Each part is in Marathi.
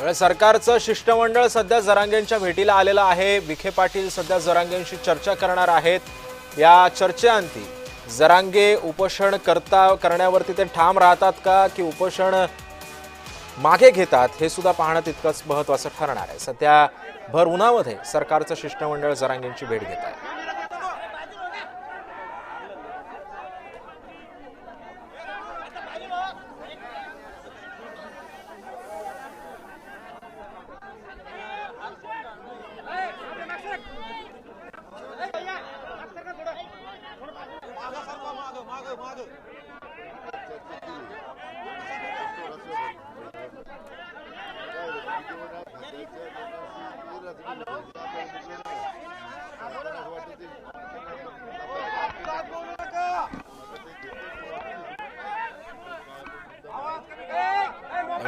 सरकारचं शिष्टमंडळ सध्या जरांगेंच्या भेटीला आलेलं आहे। विखे पाटील सध्या जरांगेंशी चर्चा करणार आहेत। या चर्चेअंती जरांगे उपोषण करण्यावरती ते ठाम राहतात का की उपोषण मागे घेतात हे सुद्धा पाहणं तितकंच महत्त्वाचं ठरणार आहे। सध्या भर उन्हामध्ये सरकारचं शिष्टमंडळ जरांगेंची भेट घेत आहे।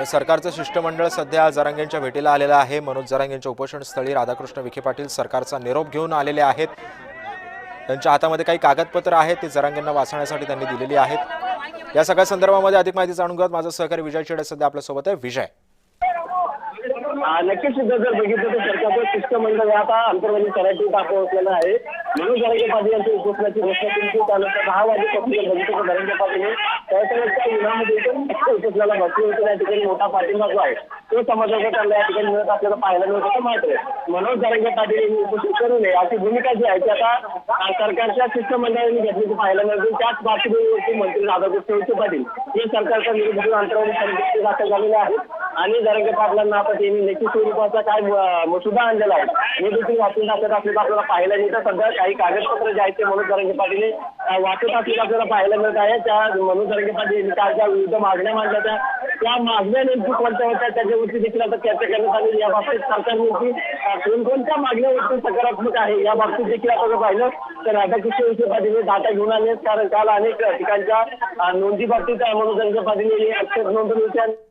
सरकारचं शिष्टमंडळ सध्या जरांगेंच्या भेटीला आलेलं आहे। मनोज जरांगेंच्या उपोषण स्थळी राधाकृष्ण विखे पाटील सरकारचा निरोप घेऊन आलेले आहेत। त्यांच्या हातामध्ये काही कागदपत्र आहेत, ते जरांगेंना वाचण्यासाठी त्यांनी दिलेली आहेत। या सगळ्या संदर्भामध्ये अधिक माहिती जाणून घेऊयात। माझा सहकारी विजय चेडे सध्या आपल्या सोबत आहे। विजय, नक्कीच सुद्धा जर बघितलं तर सरकारचं शिष्टमंडळ आता अंतर्गत करायची पोहोचलेलं आहे। मनोज जरांगे पाटील यांच्या उपोषणाची घोषणा केली त्यानंतर 10 वाजेपासून बघितलं जरांगे पाटील त्याच्या उन्हामध्ये उपोषणाला बसले होते। त्या ठिकाणी मोठा पाठिंबा जो आहे तो समाजाचा त्यांना या ठिकाणी मिळत आपल्याला पाहायला मिळत होतं। मात्र मनोज जरांगे पाटील यांनी उपोषण करू नये अशी भूमिका जी आहे ती आता सरकारच्या शिष्टमंडळाने घेतल्याची पाहायला मिळते। त्याच पार्श्वभूमीवरती मंत्री राधाकृष्ण विखे पाटील हे सरकारचा निरोप घेऊन अंतर्गत समितीत दाखल झालेले आहेत आणि जरांगे पाटलांना आता त्यांनी लेखी स्वरूपाचा काय मसुदा आणलेला आहे हे देखील वाचून दाखवत असलेलं आपल्याला पाहायला मिळतं। सध्या काही कागदपत्र जे आहेत ते मनोज जरांगे पाटील वाचत असलेलं आपल्याला पाहायला मिळत आहे। त्या मनोज जरांगे पाटील ज्या विविध मागण्या मांडल्या त्या मागण्या नेमकी कोणत्या होत्या त्याच्यावरती देखील आता चर्चा करण्यात आली। या बाबतीत सरकारने कोणकोणत्या मागण्यावरती सकारात्मक आहे या बाबतीत देखील आपण पाहिलं तर राधाकृष्ण विखे पाटील डाटा घेऊन आले, कारण काल अनेक ठिकाणच्या नोंदी बाबतीत मनोज जरांगे पाटील यांनी अक्षर नोंदवली होती।